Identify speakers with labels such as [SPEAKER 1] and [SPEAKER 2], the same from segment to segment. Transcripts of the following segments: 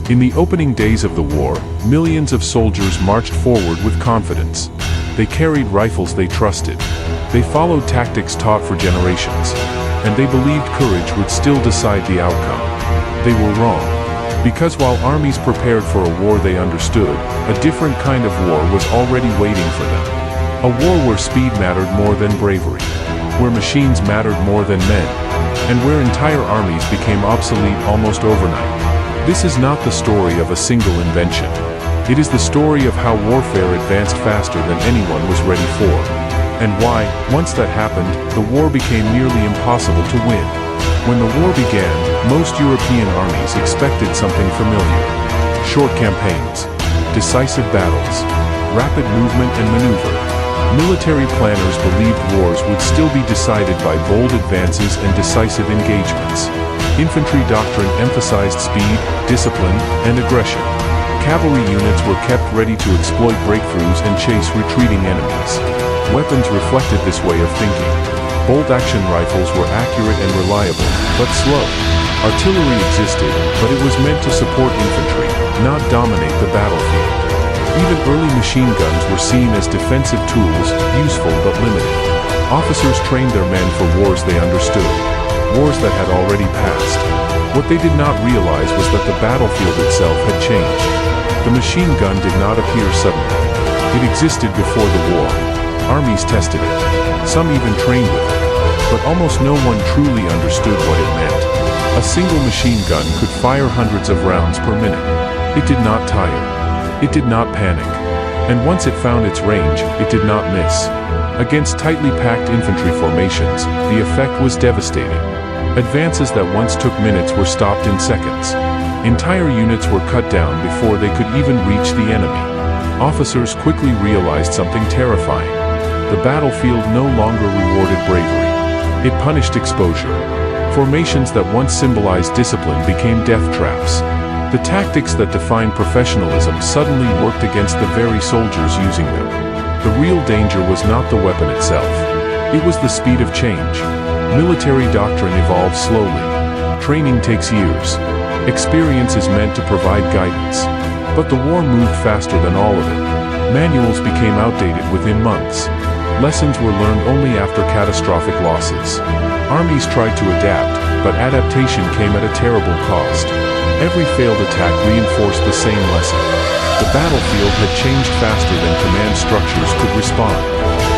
[SPEAKER 1] In the opening days of the war, millions of soldiers marched forward with confidence. They carried rifles they trusted. They followed tactics taught for generations. And they believed courage would still decide the outcome. They were wrong. Because while armies prepared for a war they understood, a different kind of war was already waiting for them. A war where speed mattered more than bravery, where machines mattered more than men, and where entire armies became obsolete almost overnight. This is not the story of a single invention. It is the story of how warfare advanced faster than anyone was ready for. And why, once that happened, the war became nearly impossible to win. When the war began, most European armies expected something familiar. Short campaigns, decisive battles, rapid movement and maneuver. Military planners believed wars would still be decided by bold advances and decisive engagements. Infantry doctrine emphasized speed, discipline, and aggression. Cavalry units were kept ready to exploit breakthroughs and chase retreating enemies. Weapons reflected this way of thinking. Bolt-action rifles were accurate and reliable, but slow. Artillery existed, but it was meant to support infantry, not dominate the battlefield. Even early machine guns were seen as defensive tools, useful but limited. Officers trained their men for wars they understood, wars that had already passed. What they did not realize was that the battlefield itself had changed. The machine gun did not appear suddenly. It existed before the war. Armies tested it. Some even trained with it. But almost no one truly understood what it meant. A single machine gun could fire hundreds of rounds per minute. It did not tire. It did not panic. And once it found its range, it did not miss. Against tightly packed infantry formations, the effect was devastating. Advances that once took minutes were stopped in seconds. Entire units were cut down before they could even reach the enemy. Officers quickly realized something terrifying. The battlefield no longer rewarded bravery. It punished exposure. Formations that once symbolized discipline became death traps. The tactics that defined professionalism suddenly worked against the very soldiers using them. The real danger was not the weapon itself. It was the speed of change. Military doctrine evolves slowly. Training takes years. Experience is meant to provide guidance. But the war moved faster than all of it. Manuals became outdated within months. Lessons were learned only after catastrophic losses. Armies tried to adapt, but adaptation came at a terrible cost. Every failed attack reinforced the same lesson. The battlefield had changed faster than command structures could respond.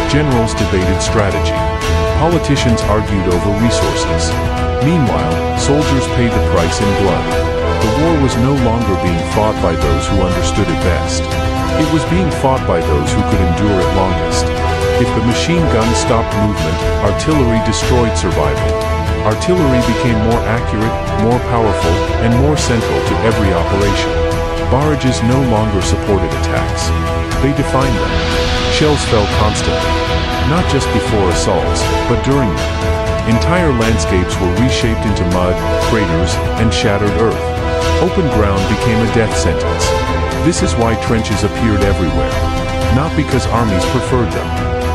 [SPEAKER 1] Generals debated strategy. Politicians argued over resources. Meanwhile, soldiers paid the price in blood. The war was no longer being fought by those who understood it best. It was being fought by those who could endure it longest. If the machine gun stopped movement, artillery destroyed survival. Artillery became more accurate, more powerful, and more central to every operation. Barrages no longer supported attacks. They defined them. Shells fell constantly, not just before assaults, but during them. Entire landscapes were reshaped into mud, craters, and shattered earth. Open ground became a death sentence. This is why trenches appeared everywhere. Not because armies preferred them,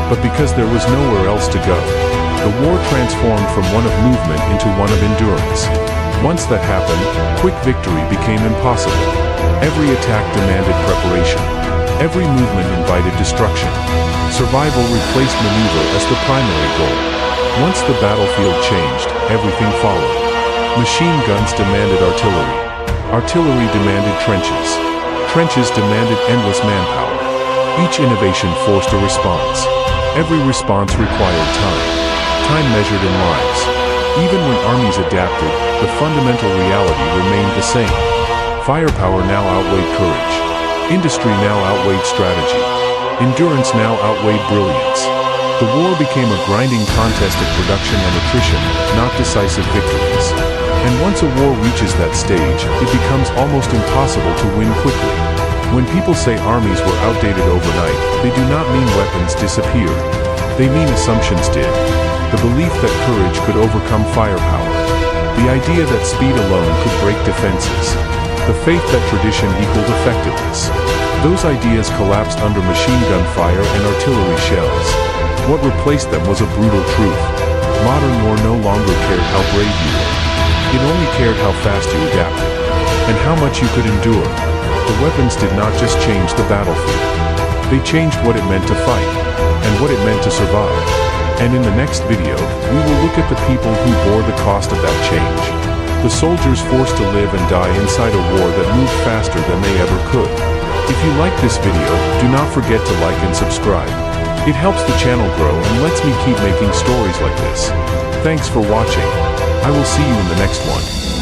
[SPEAKER 1] but because there was nowhere else to go. The war transformed from one of movement into one of endurance. Once that happened, quick victory became impossible. Every attack demanded preparation. Every movement invited destruction. Survival replaced maneuver as the primary goal. Once the battlefield changed, everything followed. Machine guns demanded artillery. Artillery demanded trenches. Trenches demanded endless manpower. Each innovation forced a response. Every response required time. Time measured in lives. Even when armies adapted, the fundamental reality remained the same. Firepower now outweighed courage. Industry now outweighed strategy. Endurance now outweighed brilliance. The war became a grinding contest of production and attrition, not decisive victories. And once a war reaches that stage, it becomes almost impossible to win quickly. When people say armies were outdated overnight, they do not mean weapons disappeared. They mean assumptions did. The belief that courage could overcome firepower. The idea that speed alone could break defenses. The faith that tradition equaled effectiveness. Those ideas collapsed under machine gun fire and artillery shells. What replaced them was a brutal truth. Modern war no longer cared how brave you were. It only cared how fast you adapted. and how much you could endure. The weapons did not just change the battlefield. They changed what it meant to fight, and what it meant to survive. And in the next video, we will look at the people who bore the cost of that change. The soldiers forced to live and die inside a war that moved faster than they ever could. If you like this video, do not forget to like and subscribe. It helps the channel grow and lets me keep making stories like this. Thanks for watching. I will see you in the next one.